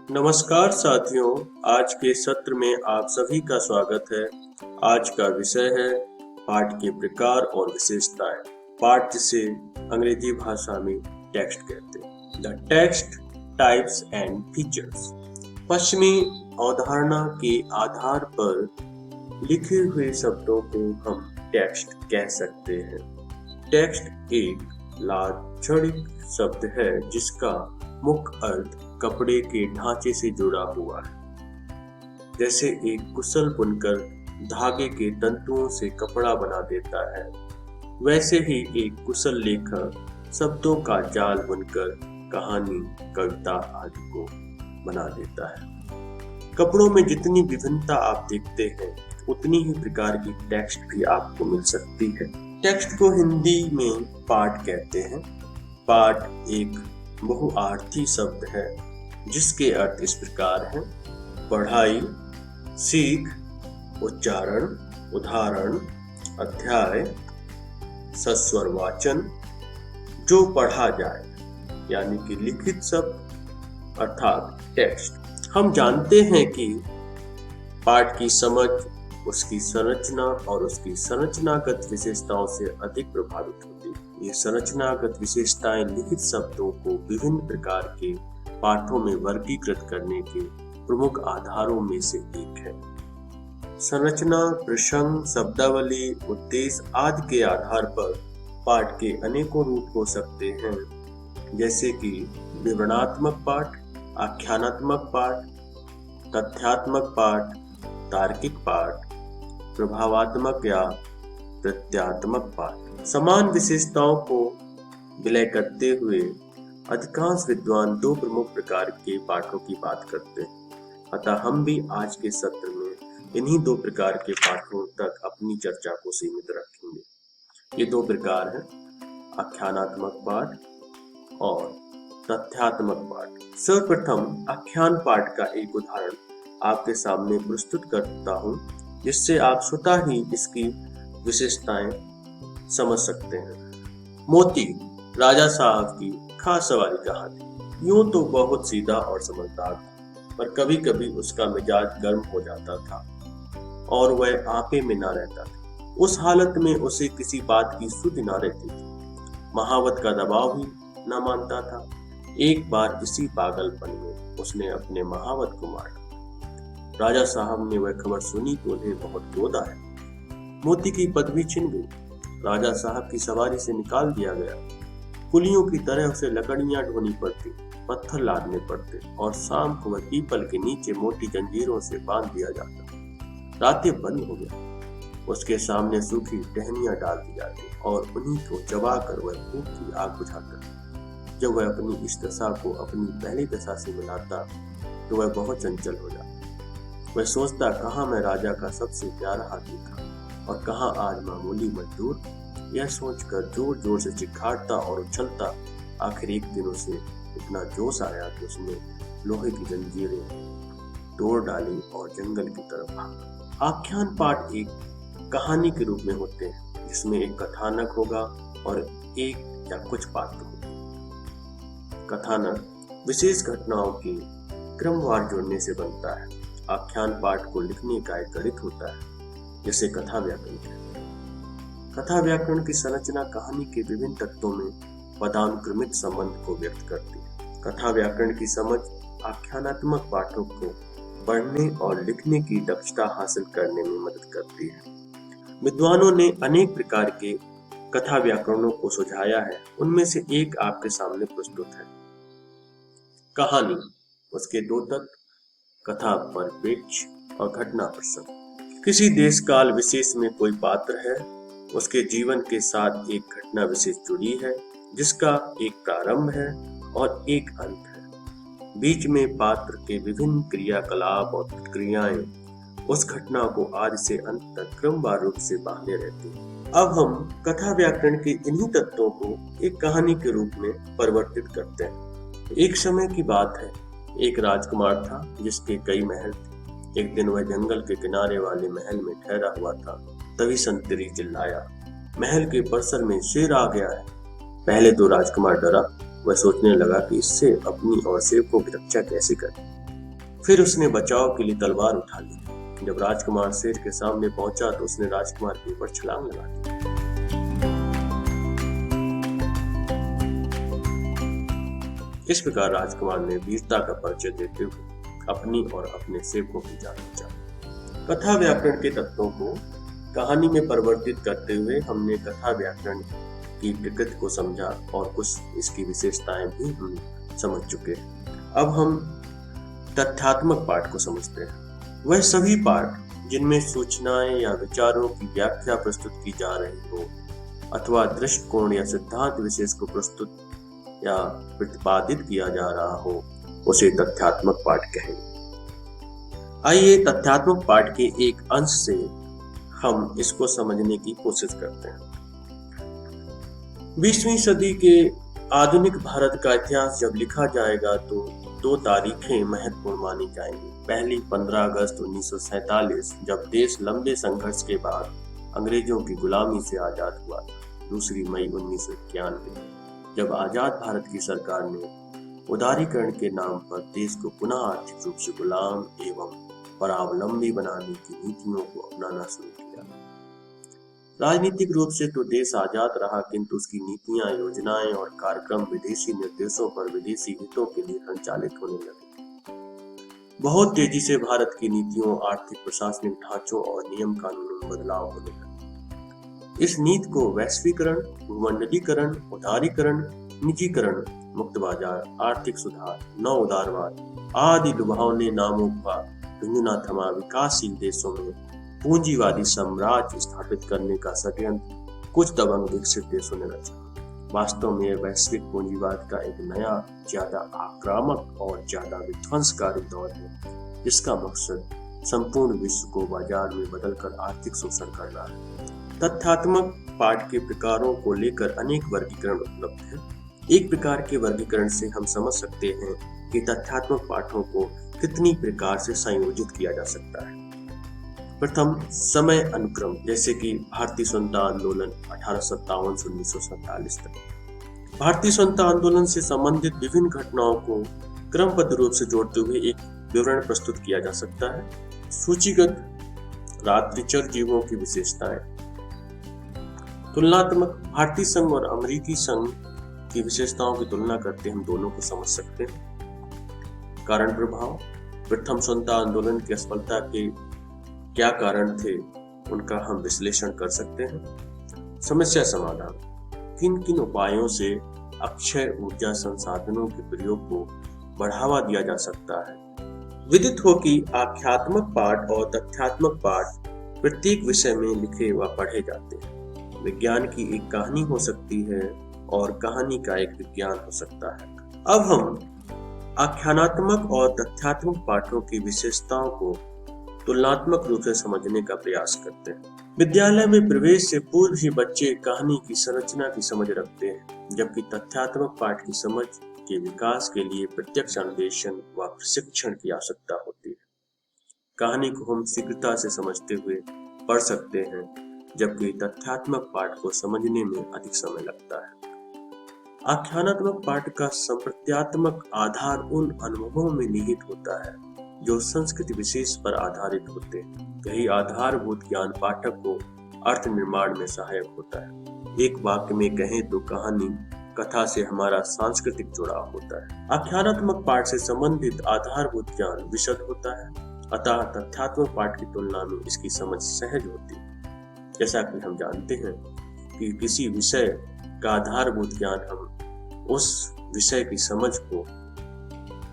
नमस्कार साथियों, आज के सत्र में आप सभी का स्वागत है। आज का विषय है पाठ के प्रकार और विशेषताएं। पाठ जिसे अंग्रेजी भाषा में टेक्स्ट कहते हैं। The text types and features. पश्चिमी अवधारणा के आधार पर लिखे हुए शब्दों को हम टेक्स्ट कह सकते हैं। टेक्स्ट एक लाक्षणिक शब्द है जिसका मुख्य अर्थ कपड़े के ढांचे से जुड़ा हुआ है। जैसे एक कुशल बुनकर धागे के तंतुओं से कपड़ा बना देता है, वैसे ही एक कुशल लेखक शब्दों का जाल बुनकर कहानी, कविता आदि को बना देता है। कपड़ों में जितनी विभिन्नता आप देखते हैं, उतनी ही प्रकार की टेक्स्ट भी आपको मिल सकती है। टेक्स्ट को हिंदी में पाठ कहते हैं। पाठ एक बहुआर्थी शब्द है जिसके अर्थ इस प्रकार हैं: पढ़ाई, सीख, उच्चारण, उदाहरण, अध्याय, सस्वर वाचन, जो पढ़ा जाए, यानी कि लिखित शब्द अर्थात टेक्स्ट। हम जानते हैं कि पाठ की समझ उसकी संरचना और उसकी संरचनागत विशेषताओं से अधिक प्रभावित होती है। ये संरचनागत विशेषताएं लिखित शब्दों को विभिन्न प्रकार के पाठों में वर्गीकृत करने के प्रमुख आधारों में से एक है। संरचना, प्रसंग, शब्दावली, उद्देश्य आदि के आधार पर पाठ के अनेकों रूप हो सकते हैं, जैसे कि विवरणात्मक पाठ, आख्यानात्मक पाठ, तथ्यात्मक पाठ, तार्किक पाठ, प्रभावात्मक या प्रत्यात्मक पाठ। समान विशेषताओं को विलय करते हुए अधिकांश विद्वान दो प्रमुख प्रकार के पाठों की बात करते हैं। अतः हम भी आज के सत्र में इन्हीं दो प्रकार के पाठों तक अपनी चर्चा को सीमित रखेंगे। ये दो प्रकार हैं: आख्यानात्मक पाठ और तथ्यात्मक पाठ। सर्वप्रथम आख्यान पाठ का एक उदाहरण आपके सामने प्रस्तुत करता हूँ, जिससे आप स्वतः ही इसकी विशेषताएं समझ सकते हैं। मोती राजा साहब की खास सवारी कहानी। यूं तो बहुत सीधा और समझदार था, पर कभी कभी उसका मिजाज गर्म हो जाता था और वह आपे में न रहता था। उस हालत में उसे किसी बात की सुध न रहती थी। महावत का दबाव भी न मानता था। एक बार इसी पागलपन में उसने अपने महावत को मारा। राजा साहब ने वह खबर सुनी तो उन्हें बहुत क्रोध आया। मोती की पदवी छिन गई। राजा साहब की सवारी से निकाल दिया गया। कुलियों की तरह उसे लकड़ियां ढोनी पड़ती, पत्थर लादने पड़ते और शाम को वह पीपल के नीचे मोटी जंजीरों से बांध दिया जाता। रातें बंद हो गई। उसके सामने सूखी टहनियां डाल दी जाती और उन्हीं को चबाकर वह भूख की आग बुझाता। जब वह अपनी इस दशा को अपनी पहली दशा से मिलाता तो वह बहुत चंचल हो जाता। वह सोचता, कहाँ मैं राजा का सबसे प्यारा हाथी था और कहाँ आज मामूली मजदूर। यह सोचकर जोर जोर से चिल्लाता और उछलता। आखिर एक दिन उसे इतना जोश आया कि उसने लोहे की जंजीरें तोड़ डाली और जंगल की तरफ भागा। आख्यान पाठ एक कहानी के रूप में होते हैं, जिसमें एक कथानक होगा और एक या कुछ पात्र होगा। कथानक विशेष घटनाओं के क्रमवार जोड़ने से बनता है। आख्यान पाठ को लिखने का एक गणित होता है, जिसे कथा व्याकरण कहते हैं। कथा व्याकरण की संरचना कहानी के विभिन्न तत्वों में पदानुक्रमित संबंध को व्यक्त करती है। कथा व्याकरण की समझ आख्यानात्मक पाठों को पढ़ने और लिखने की दक्षता हासिल करने में मदद करती है। विद्वानों ने अनेक प्रकार के कथा व्याकरणों को सुझाया है। उनमें से एक आपके सामने प्रस्तुत है। कहानी, उसके दो तत्व: कथा परिप्रेक्ष्य और घटना प्रसंग। किसी देश काल विशेष में कोई पात्र है, उसके जीवन के साथ एक घटना विशेष जुड़ी है, जिसका एक प्रारंभ है और एक अंत है। बीच में पात्र के विभिन्न क्रियाकलाप और प्रतिक्रियाएं उस घटना को आदि से अंत तक क्रमवार रूप से बांधे रहती हैं। अब हम कथा व्याकरण के इन्हीं तत्वों को एक कहानी के रूप में परिवर्तित करते हैं। एक समय की बात है, एक राजकुमार था जिसके कई महल थे। एक दिन वह जंगल के किनारे वाले महल में ठहरा हुआ था। तभी संतरी चिल्लाया, महल के परिसर में शेर आ गया है। पहले तो राजकुमार डरा। वह सोचने लगा कि इससे अपनी और सेवकों की रक्षा कैसे करें। फिर उसने बचाव के लिए तलवार उठा ली। जब राजकुमार शेर के सामने पहुंचा तो उसने राजकुमार के ऊपर छलांग लगा दी। इस प्रकार राजकुमार ने वीरता का परिचय देते हुए अपनी और अपने सेवकों की जान बचाई। कथा व्याकरण के तत्वों को कहानी में परिवर्तित करते हुए हमने कथा व्याकरण की प्रकृति को समझा और कुछ इसकी विशेषताएं भी हम समझ चुके हैं। अब हम तथ्यात्मक पाठ को समझते हैं। वह सभी पाठ जिनमें सूचनाएं या विचारों की व्याख्या प्रस्तुत की जा रही हो अथवा दृष्टिकोण या सिद्धांत विशेष को प्रस्तुत या प्रतिपादित किया जा रहा हो, उसे तथ्यात्मक पाठ कहेंगे। आइए तथ्यात्मक पाठ के एक अंश से हम इसको समझने की कोशिश करते हैं। 20वीं सदी के आधुनिक भारत का इतिहास जब लिखा जाएगा तो 2 तारीखें महत्वपूर्ण मानी जाएंगी। पहली 15 अगस्त 1947 जब देश लंबे संघर्ष के बाद अंग्रेजों की गुलामी से आजाद हुआ। दूसरी मई 1991 जब आजाद भारत की सरकार ने उदारीकरण के नाम पर देश को पुनः आर्थिक रूप से गुलाम एवं परावलंबी बनाने की नीतियों को अपनाना शुरू किया। राजनीतिक रूप से तो देश आजाद रहा, किंतु उसकी नीतियां, योजनाएं और कार्यक्रम विदेशी निर्देशों पर विदेशी हितों के लिए संचालित होने लगे। बहुत तेजी से भारत की नीतियों, आर्थिक प्रशासनिक ढांचों और नियम कानूनों में बदलाव होने लगे। इस नीति को वैश्वीकरण, भूमंडलीकरण, उदारीकरण, निजीकरण, मुक्त बाजार, आर्थिक सुधार, नव उदारवाद आदि लुभावने नामों का झुंझुना थमा विकासशील देशों में पूंजीवादी साम्राज्य स्थापित करने का षड्यंत्र कुछ दबंग विकसित देशों ने रचा। वास्तव में वैश्विक पूंजीवाद का एक नया, ज्यादा आक्रामक और ज्यादा विध्वंसकारी दौर है, जिसका मकसद संपूर्ण विश्व को बाजार में बदलकर आर्थिक शोषण करना है। तथ्यात्मक पाठ के प्रकारों को लेकर अनेक वर्गीकरण उपलब्ध हैं। एक प्रकार के वर्गीकरण से हम समझ सकते हैं कि तथ्यात्मक पाठों को कितनी प्रकार से संयोजित किया जा सकता है। प्रथम, समय अनुक्रम, जैसे कि भारतीय स्वतंत्रता आंदोलन 1857 से 1947 तक। भारतीय स्वतंत्रता आंदोलन से संबंधित विभिन्न घटनाओं को क्रमबद्ध रूप से जोड़ते हुए एक विवरण प्रस्तुत किया जा सकता है। सूचीगत रात्रिचर जीवों की विशेषताएं। तुलनात्मक, भारतीय संघ और अमेरिकी संघ की विशेषताओं की तुलना करके हम दोनों को समझ सकते हैं। कारण प्रभाव, प्रथम स्वतंत्रता आंदोलन की असफलता के क्या कारण थे, उनका हम विश्लेषण कर सकते हैं। समस्या समाधान, किन किन उपायों से अक्षय ऊर्जा संसाधनों के प्रयोग को बढ़ावा दिया जा सकता है। विदित हो कि आख्यात्मक पाठ और तथ्यात्मक पाठ प्रत्येक विषय में लिखे व पढ़े जाते हैं। विज्ञान की एक कहानी हो सकती है और कहानी का एक विज्ञान हो सकता है। अब हम आख्यानात्मक और तथ्यात्मक पाठों की विशेषताओं को तुलनात्मक रूप से समझने का प्रयास करते हैं। विद्यालय में प्रवेश से पूर्व ही बच्चे कहानी की संरचना की समझ रखते हैं, जबकि तथ्यात्मक पाठ की समझ के विकास के लिए प्रत्यक्ष अन्वेषण व प्रशिक्षण की आवश्यकता होती है। कहानी को हम शीघ्रता से समझते हुए पढ़ सकते हैं, जबकि तथ्यात्मक पाठ को समझने में अधिक समय लगता है। आख्यानात्मक पाठ का संप्रत्यात्मक आधार उन अनुभवों में निहित होता है जो संस्कृति विशेष पर आधारित होते हैं। यही आधारभूत ज्ञान पाठक को अर्थ निर्माण में सहायक होता है। एक वाक्य में कहें तो कहानी कथा से हमारा सांस्कृतिक जुड़ाव होता है। आख्यानात्मक पाठ से संबंधित आधारभूत ज्ञान विशद होता है, अतः तथ्यात्मक पाठ की तुलना में इसकी समझ सहज होती है। जैसा कि हम जानते हैं कि किसी विषय का आधारभूत ज्ञान हम उस विषय की समझ को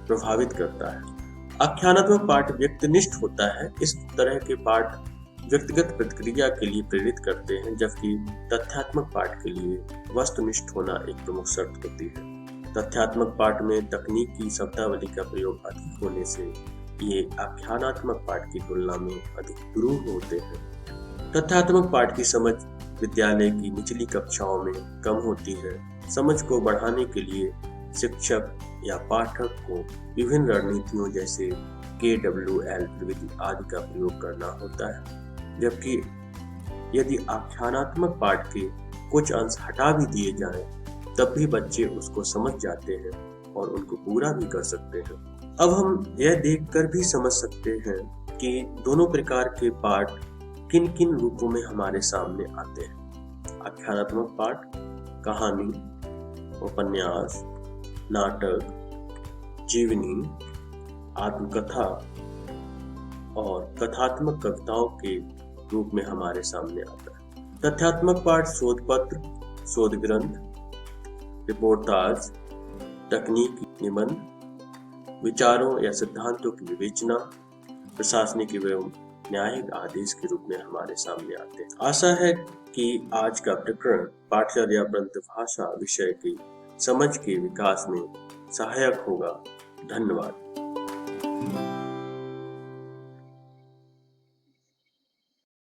प्रभावित करता है। आख्यानात्मक पाठ व्यक्तिनिष्ठ होता है। इस तरह के पाठ व्यक्तिगत प्रतिक्रिया के लिए प्रेरित करते हैं, जबकि तथ्यात्मक पाठ के लिए वस्तुनिष्ठ होना एक प्रमुख शर्त होती है। तथ्यात्मक पाठ में तकनीकी शब्दावली का प्रयोग अधिक होने से ये आख्यानात्मक पाठ की तुलना में अधिक दुरूह होते हैं। तथ्यात्मक पाठ की समझ विद्यालय की निचली कक्षाओं में कम होती है। समझ को बढ़ाने के लिए शिक्षक या पाठक को विभिन्न रणनीतियों जैसे KWL प्रविधि आदि का प्रयोग करना होता है, जबकि यदि आख्यानात्मक पाठ के कुछ अंश हटा भी दिए जाएं, तब भी बच्चे उसको समझ जाते हैं और उनको पूरा भी कर सकते हैं। अब हम यह देखकर भी समझ सकते हैं कि दोनों प्रकार के पाठ किन किन रूपों में हमारे सामने आते हैं। आख्यानात्मक पाठ, कहानी, उपन्यास, नाटक, जीवनी, आत्मकथा और कथात्मक कविताओं के रूप में हमारे सामने आता है। तथ्यात्मक पाठ शोध पत्र, शोध ग्रंथ, रिपोर्टाज, तकनीकी निबंध, विचारों या सिद्धांतों की विवेचना, प्रशासनिक एवं न्यायिक आदेश के रूप में हमारे सामने आते हैं। आशा है कि आज का प्रकरण पाठचर्या परंतु भाषा विषय की समझ के विकास में सहायक होगा। धन्यवाद।